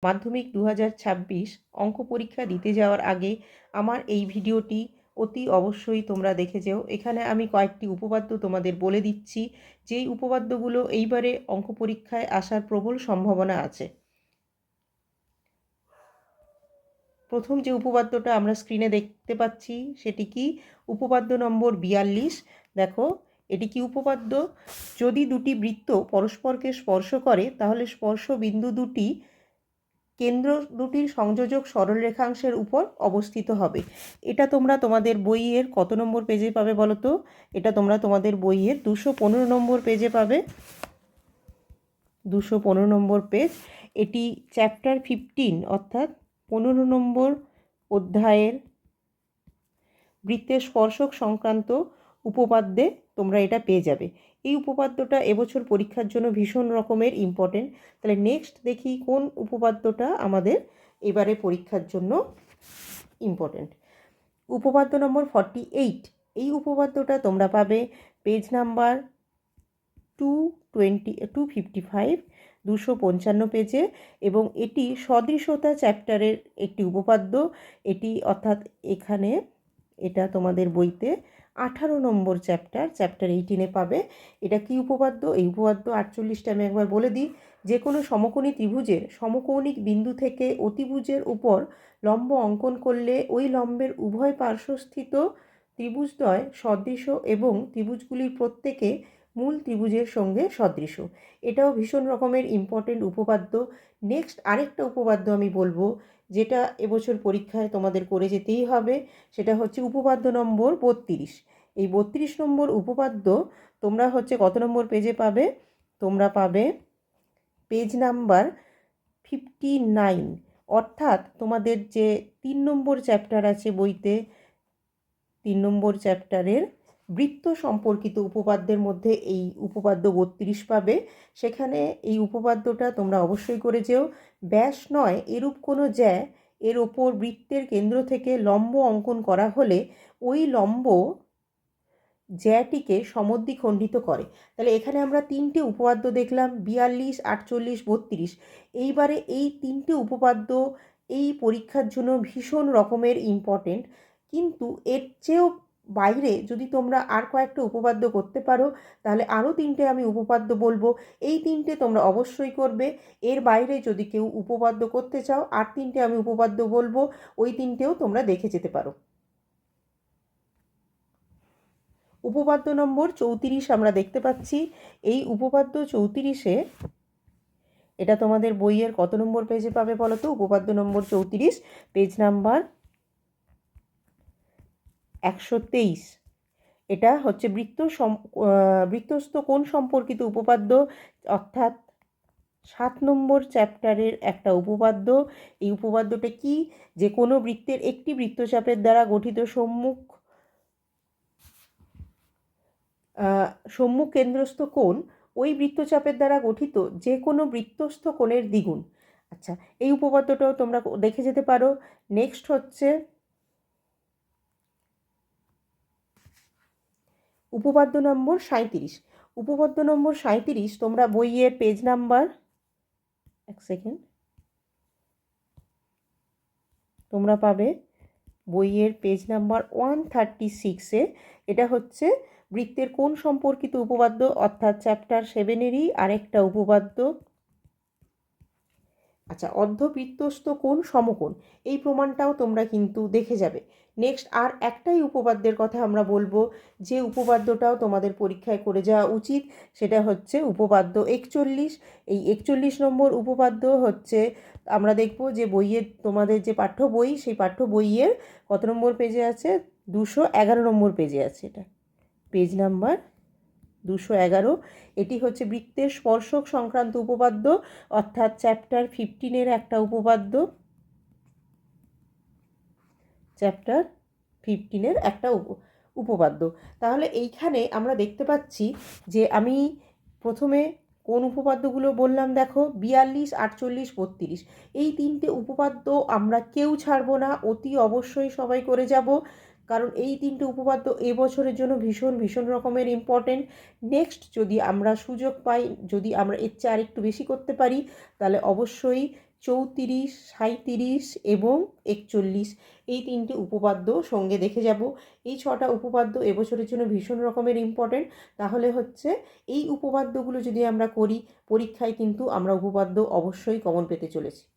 মাধ্যমিক 2026 অঙ্ক পরীক্ষা দিতে যাওয়ার আগে আমার এই ভিডিওটি অতি অবশ্যই তোমরা দেখে যেও। এখানে আমি কয়েকটি উপপাদ্য তোমাদের বলে দিচ্ছি, যেই উপপাদ্যগুলো এইবারে অঙ্ক পরীক্ষায় আসার প্রবল সম্ভাবনা আছে। প্রথম যে উপপাদ্যটা আমরা স্ক্রিনে দেখতে পাচ্ছি সেটি কি? উপপাদ্য নম্বর 42। দেখো, এটি কি উপপাদ্য? যদি দুটি বৃত্ত পরস্পরকে স্পর্শ করে তাহলে স্পর্শ বিন্দু দুটি কেন্দ্র দুটির সংযোজক সরলরেখাংশের উপর অবস্থিত হবে। এটা তোমরা তোমাদের বইয়ের কত নম্বর পেজে পাবে বলো তো? এটা তোমরা তোমাদের বইয়ের 215 নম্বর পেজে পাবে। 215 নম্বর পেজ। এটি চ্যাপ্টার 15 অর্থাৎ 15 নম্বর অধ্যায়ের বৃত্তের স্পর্শক সংক্রান্ত উপপাদ্যে তোমরা এটা পেয়ে যাবে। এই উপপাদ্যটা এবছর পরীক্ষার জন্য ভীষণ রকমের ইম্পর্টেন্ট। তাহলে নেক্সট দেখি কোন উপপাদ্যটা আমাদের এবারে পরীক্ষার জন্য ইম্পর্টেন্ট। উপপাদ্য নম্বর 48। এই উপপাদ্যটা তোমরা পাবে পেজ নাম্বার 255 255 পেজে, এবং এটি সদৃশতা চ্যাপ্টারের একটি উপপাদ্য। এটি অর্থাৎ এখানে এটা তোমাদের বইতে 18 নম্বর চ্যাপ্টার 18-এ পাবে। এটা কি উপপাদ্য? এই উপপাদ্য 48টা আমি একবার বলে দিই। যে কোনো সমকোণী ত্রিভুজের সমকৌণিক বিন্দু থেকে অতিভুজের উপর লম্ব অঙ্কন করলে ওই লম্বের উভয় পার্শ্বস্থিত ত্রিভুজদ্বয় সদৃশ এবং ত্রিভুজগুলির প্রত্যেকে মূল ত্রিভুজের সঙ্গে সদৃশ। এটাও ভীষণ রকমের ইম্পর্টেন্ট উপপাদ্য। নেক্সট আরেকটা উপপাদ্য আমি বলবো, যেটা এবছর পরীক্ষায় তোমাদের করে যেতেই হবে। সেটা হচ্ছে উপপাদ্য নম্বর 32। এই 32 নম্বর উপপাদ্য তোমরা হচ্ছে কত নম্বর পেজে পাবে? তোমরা পাবে পেজ নাম্বার 59। অর্থাৎ তোমাদের যে 3 নম্বর চ্যাপ্টার আছে বইতে, 3 নম্বর চ্যাপ্টারের বৃত্ত সম্পর্কিত উপপাদ্যের মধ্যে এই উপপাদ্য 32 পাবে। সেখানে এই উপপাদ্যটা তোমরা অবশ্যই করে যেও। ব্যাস নয় এরূপ কোনো জ্যা এর ওপর বৃত্তের কেন্দ্র থেকে লম্ব অঙ্কন করা হলে ওই লম্ব জ্যাটিকে সমদ্বিখণ্ডিত করে। তাহলে এখানে আমরা 3টে উপপাদ্য দেখলাম, 42, 48, 32। এইবারে এই 3টে উপপাদ্য এই পরীক্ষার জন্য ভীষণ রকমের ইম্পর্টেন্ট। কিন্তু এর চেয়েও বাইরে যদি তোমরা আর কয়েকটা উপপাদ্য করতে পারো তাহলে আরও 3টে আমি উপপাদ্য বলবো। এই 3টে তোমরা অবশ্যই করবে। এর বাইরে যদি কেউ উপপাদ্য করতে চাও আর 3টে আমি উপপাদ্য বলবো, ওই 3টেও তোমরা দেখে যেতে পারো। উপপাদ্য নম্বর 34 আমরা দেখতে পাচ্ছি। এই উপপাদ্য 34-এ এটা তোমাদের বইয়ের কত নম্বর পেজে পাবে বলো তো? উপপাদ্য নম্বর 34 পেজ নাম্বার 123। এটা হচ্ছে বৃত্তস্থ কোণ সম্পর্কিত উপপাদ্য, অর্থাৎ 7 নম্বর চ্যাপ্টারের একটা উপপাদ্য। এই উপপাদ্যটা কি? যে কোনো বৃত্তের একটি বৃত্তচাপের দ্বারা গঠিত সম্মুখ কেন্দ্রস্থ কোণ ওই বৃত্তচাপের দ্বারা গঠিত যে কোনো বৃত্তস্থ কোণের দ্বিগুণ। আচ্ছা, এই উপপাদ্যটাও তোমরা দেখে যেতে পারো। নেক্সট হচ্ছে উপপাদ্য নম্বর 37। উপপাদ্য নম্বর 37 তোমরা বইয়ের পেজ নাম্বার তোমরা পাবে বইয়ের পেজ নাম্বার 136-এ। এটা হচ্ছে বৃত্তের কোণ সম্পর্কিত উপপাদ্য, অর্থাৎ চ্যাপ্টার 7-এরই আরেকটা উপপাদ্য। আচ্ছা, অর্ধবৃত্তস্থ কোণ সমকোণ, এই প্রমাণটাও তোমরা কিন্তু দেখে যাবে। নেক্সট আর একটাই উপপাদ্যের কথা আমরা বলবো, যে উপপাদ্যটাও তোমাদের পরীক্ষায় করে যাওয়া উচিত। সেটা হচ্ছে উপপাদ্য 41। এই 41 নম্বর উপপাদ্য হচ্ছে আমরা দেখব যে বইয়ের তোমাদের যে পাঠ্য বই, সেই পাঠ্য বইয়ের কত নম্বর পেজে আছে? 211 নম্বর পেজে আছে। এটা পেজ নাম্বার 211। এটি হচ্ছে বৃত্তের স্পর্শক সংক্রান্ত উপপাদ্য, অর্থাৎ চ্যাপ্টার 15-এর একটা উপপাদ্য। চ্যাপ্টার 15-এর একটা উপপাদ্য। তাহলে এইখানে আমরা দেখতে পাচ্ছি যে আমি প্রথমে কোন উপপাদ্যগুলো বললাম দেখো, 42, 48, 32। এই 3টে উপপাদ্য আমরা কেউ ছাড়বো না, অতি অবশ্যই সবাই করে যাব, কারণ এই 3টে উপপাদ্য এবছরের জন্য ভীষণ রকমের ইম্পর্টেন্ট। নেক্সট যদি আমরা সুযোগ পাই, যদি আমরা এর চেয়ে আরেকটু বেশি করতে পারি, তাহলে অবশ্যই 34, 37 এবং 41 এই 3টে উপপাদ্য সঙ্গে দেখে যাব। এই 6টা উপপাদ্য এবছরের জন্য ভীষণ রকমের ইম্পর্টেন্ট। তাহলে হচ্ছে এই উপপাদ্যগুলো যদি আমরা করি পরীক্ষায় কিন্তু আমরা উপপাদ্য অবশ্যই কমন পেতে চলেছি।